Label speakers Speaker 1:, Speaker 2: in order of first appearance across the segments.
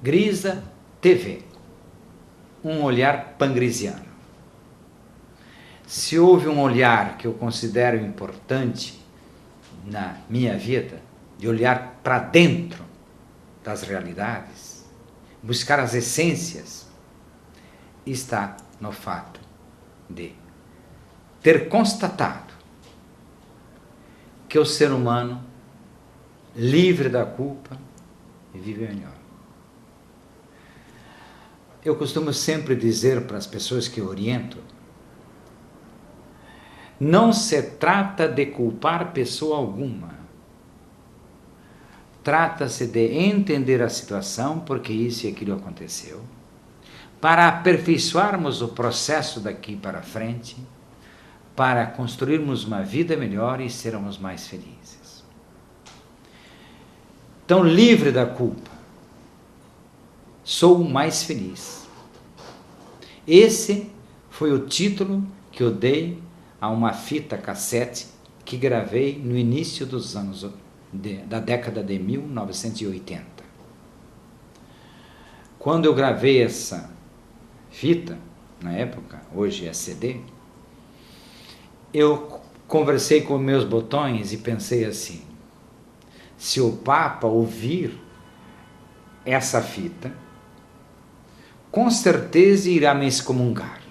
Speaker 1: Grisa TV, um olhar pangrisiano. Se houve um olhar que eu considero importante na minha vida, de olhar para dentro das realidades, buscar as essências, está no fato de ter constatado que o ser humano, livre da culpa, vive melhor. Eu costumo sempre dizer para as pessoas que eu oriento, não se trata de culpar pessoa alguma. Trata-se de entender a situação, porque isso e aquilo aconteceu, para aperfeiçoarmos o processo daqui para frente, para construirmos uma vida melhor e sermos mais felizes. Então, livre da culpa, sou mais feliz. Esse foi o título que eu dei a uma fita cassete que gravei no início dos anos da década de 1980. Quando eu gravei essa fita, na época, hoje é CD, eu conversei com meus botões e pensei assim, se o Papa ouvir essa fita, com certeza irá me excomungar.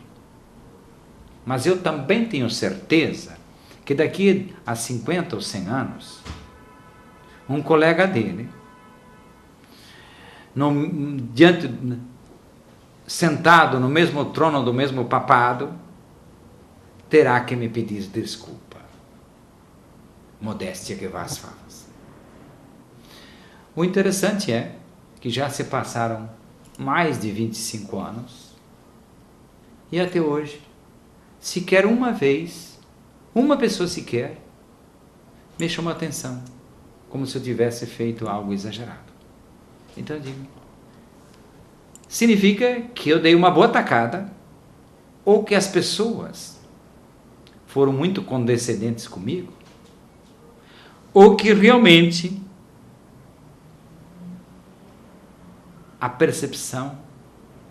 Speaker 1: Mas eu também tenho certeza que daqui a 50 ou 100 anos, um colega dele, sentado no mesmo trono do mesmo papado, terá que me pedir desculpa. Modéstia que vá às favas. O interessante é que já se passaram mais de 25 anos e até hoje, sequer uma vez, uma pessoa sequer me chamou a atenção, como se eu tivesse feito algo exagerado. Então eu digo, significa que eu dei uma boa tacada, ou que as pessoas foram muito condescendentes comigo, ou que realmente a percepção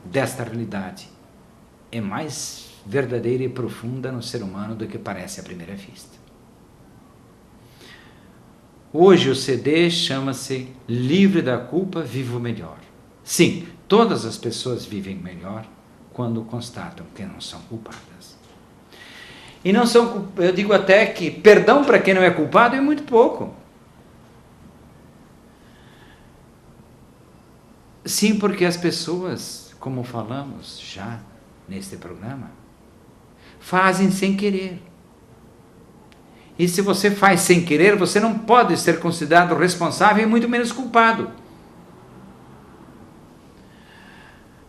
Speaker 1: desta realidade é mais verdadeira e profunda no ser humano do que parece à primeira vista. Hoje o CD chama-se Livre da Culpa, Vivo Melhor. Sim, todas as pessoas vivem melhor quando constatam que não são culpadas. E não são, eu digo até que perdão para quem não é culpado é muito pouco. Sim, porque as pessoas, como falamos já neste programa, fazem sem querer. E se você faz sem querer, você não pode ser considerado responsável e muito menos culpado.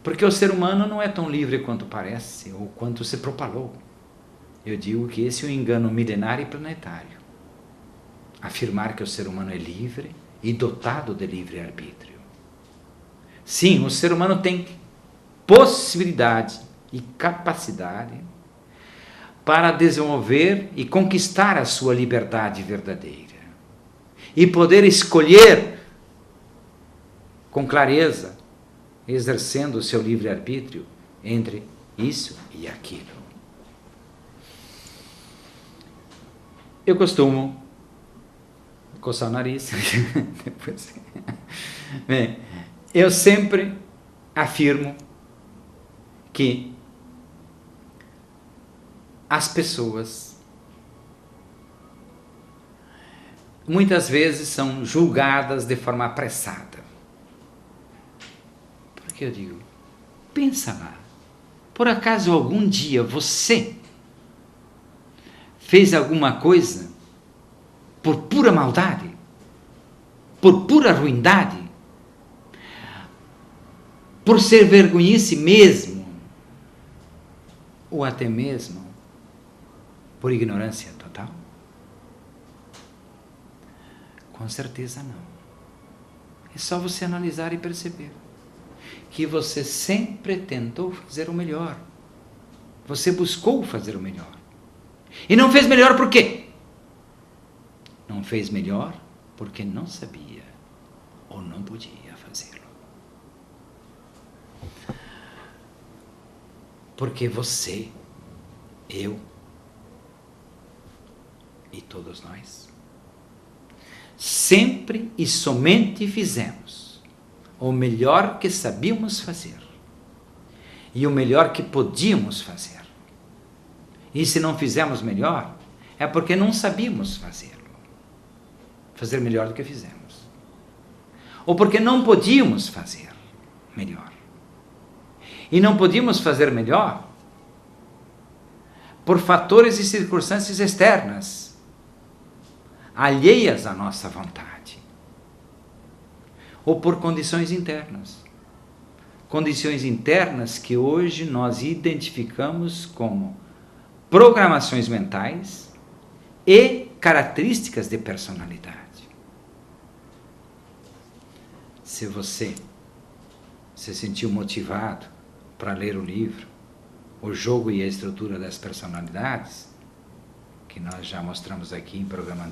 Speaker 1: Porque o ser humano não é tão livre quanto parece, ou quanto se propalou. Eu digo que esse é um engano milenar e planetário. Afirmar que o ser humano é livre e dotado de livre-arbítrio. Sim, o ser humano tem possibilidade e capacidade para desenvolver e conquistar a sua liberdade verdadeira. E poder escolher com clareza, exercendo o seu livre-arbítrio entre isso e aquilo. Eu costumo coçar o nariz. Depois. Bem, eu sempre afirmo que as pessoas muitas vezes são julgadas de forma apressada. Porque eu digo, pensa lá, por acaso algum dia você fez alguma coisa por pura maldade, por pura ruindade, por ser vergonhice mesmo, ou até mesmo por ignorância total? Com certeza não. É só você analisar e perceber que você sempre tentou fazer o melhor. Você buscou fazer o melhor. E não fez melhor por quê? Não fez melhor porque não sabia ou não podia fazê-lo. Porque você, eu e todos nós sempre e somente fizemos o melhor que sabíamos fazer e o melhor que podíamos fazer. E se não fizemos melhor, é porque não sabíamos fazer melhor do que fizemos, ou porque não podíamos fazer melhor. E não podíamos fazer melhor por fatores e circunstâncias externas, alheias à nossa vontade, ou por condições internas. Condições internas que hoje nós identificamos como programações mentais e características de personalidade. Se você se sentiu motivado para ler o livro O Jogo e a Estrutura das Personalidades, que nós já mostramos aqui em programas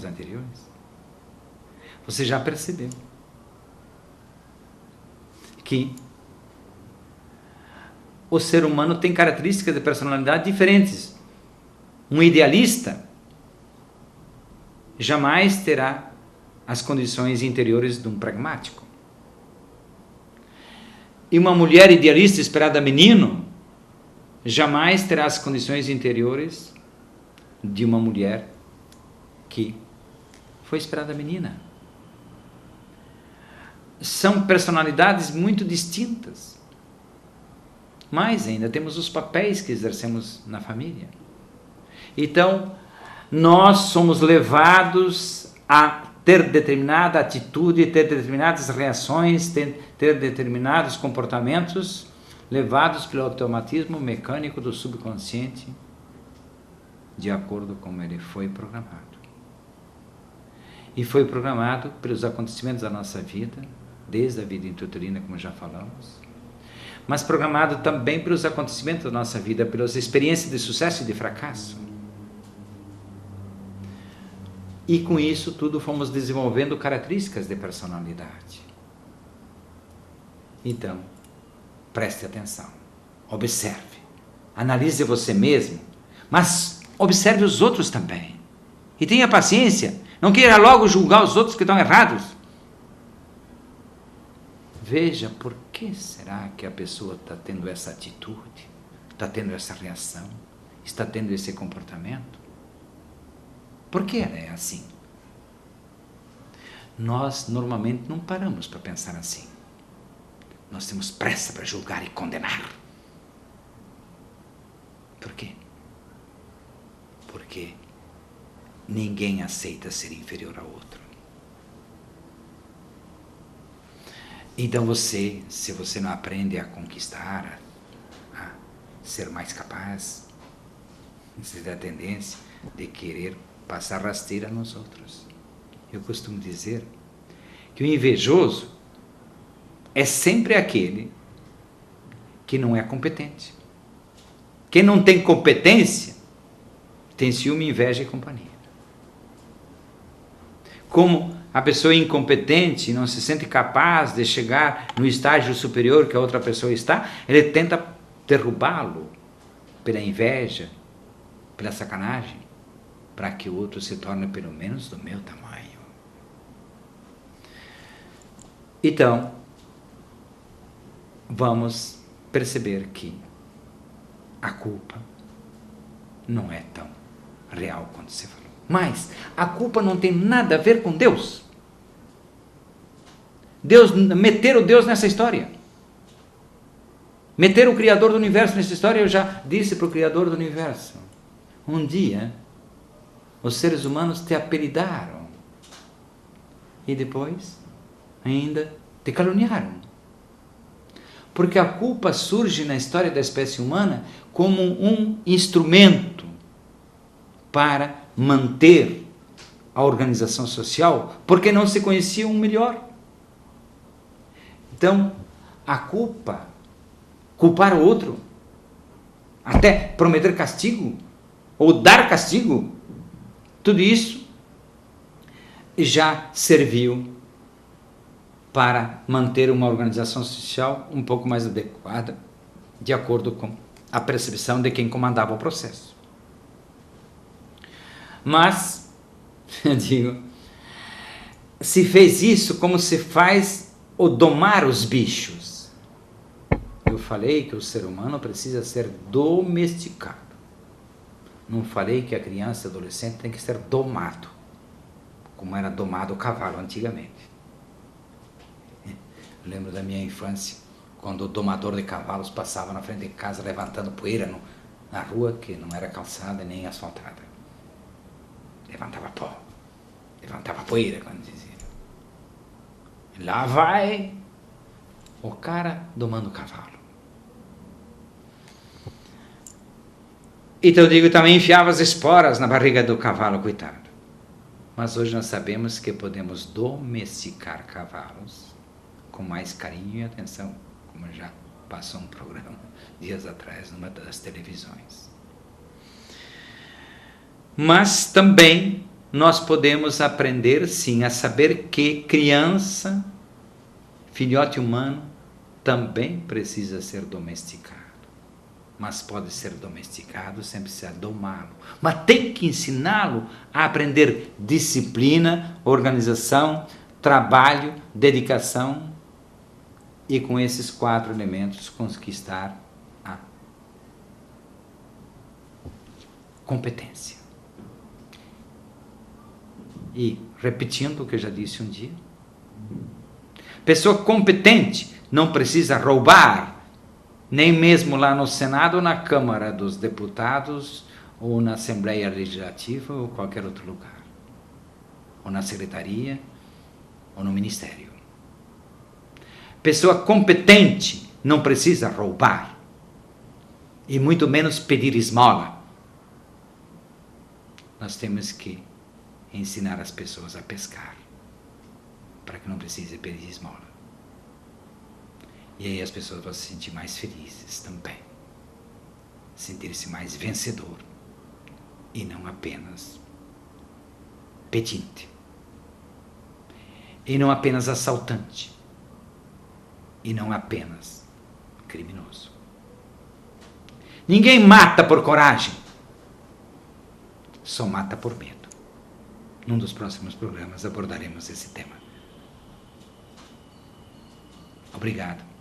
Speaker 1: anteriores, você já percebeu que o ser humano tem características de personalidade diferentes. Um idealista jamais terá as condições interiores de um pragmático. E uma mulher idealista esperada menino jamais terá as condições interiores de uma mulher que foi esperada menina. São personalidades muito distintas. Mas ainda temos os papéis que exercemos na família. Então, nós somos levados a ter determinada atitude, ter determinadas reações, ter determinados comportamentos, levados pelo automatismo mecânico do subconsciente, de acordo com como ele foi programado. E foi programado pelos acontecimentos da nossa vida, desde a vida intrauterina, como já falamos, mas programado também pelos acontecimentos da nossa vida, pelas experiências de sucesso e de fracasso. E com isso tudo fomos desenvolvendo características de personalidade. Então, preste atenção, observe, analise você mesmo, mas observe os outros também. E tenha paciência, não queira logo julgar os outros que estão errados. Veja por que será que a pessoa está tendo essa atitude, está tendo essa reação, está tendo esse comportamento. Por que ela é assim? Nós normalmente não paramos para pensar assim. Nós temos pressa para julgar e condenar. Por quê? Porque ninguém aceita ser inferior ao outro. Então se você não aprende a conquistar, a ser mais capaz, você tem a tendência de querer passar rasteira nos outros. Eu costumo dizer que o invejoso é sempre aquele que não é competente. Quem não tem competência tem ciúme, inveja e companhia. Como a pessoa incompetente não se sente capaz de chegar no estágio superior que a outra pessoa está, ele tenta derrubá-lo pela inveja, pela sacanagem, para que o outro se torne pelo menos do meu tamanho. Então, vamos perceber que a culpa não é tão real quanto você falou. Mas a culpa não tem nada a ver com Deus. Meter o Deus nessa história. Meter o Criador do Universo nessa história, eu já disse para o Criador do Universo. Um dia, os seres humanos te apelidaram. E depois, ainda te caluniaram. Porque a culpa surge na história da espécie humana como um instrumento para manter a organização social, porque não se conhecia um melhor. Então, a culpa, culpar o outro, até prometer castigo, ou dar castigo, tudo isso já serviu para manter uma organização social um pouco mais adequada de acordo com a percepção de quem comandava o processo. Mas, eu digo, se fez isso como se faz o domar os bichos. Eu falei que o ser humano precisa ser domesticado. Não falei que a criança e o adolescente tem que ser domado, como era domado o cavalo antigamente. Eu lembro da minha infância, quando o domador de cavalos passava na frente de casa levantando poeira na rua, que não era calçada nem asfaltada. Levantava pó, levantava poeira, quando dizia. E lá vai o cara domando o cavalo. Então eu digo, também enfiava as esporas na barriga do cavalo, coitado. Mas hoje nós sabemos que podemos domesticar cavalos com mais carinho e atenção, como já passou um programa dias atrás numa das televisões. Mas também nós podemos aprender, sim, a saber que criança, filhote humano, também precisa ser domesticado. Mas pode ser domesticado sem precisar domá-lo. Mas tem que ensiná-lo a aprender disciplina, organização, trabalho, dedicação, e com esses 4 elementos conquistar a competência. E, repetindo o que eu já disse um dia, pessoa competente não precisa roubar, nem mesmo lá no Senado ou na Câmara dos Deputados, ou na Assembleia Legislativa, ou qualquer outro lugar, ou na Secretaria, ou no Ministério. Pessoa competente não precisa roubar, e muito menos pedir esmola. Nós temos que ensinar as pessoas a pescar, para que não precise pedir esmola. E aí as pessoas vão se sentir mais felizes também, sentir-se mais vencedor, e não apenas pedinte, e não apenas assaltante, e não apenas criminoso. Ninguém mata por coragem, só mata por medo. Num dos próximos programas abordaremos esse tema. Obrigado.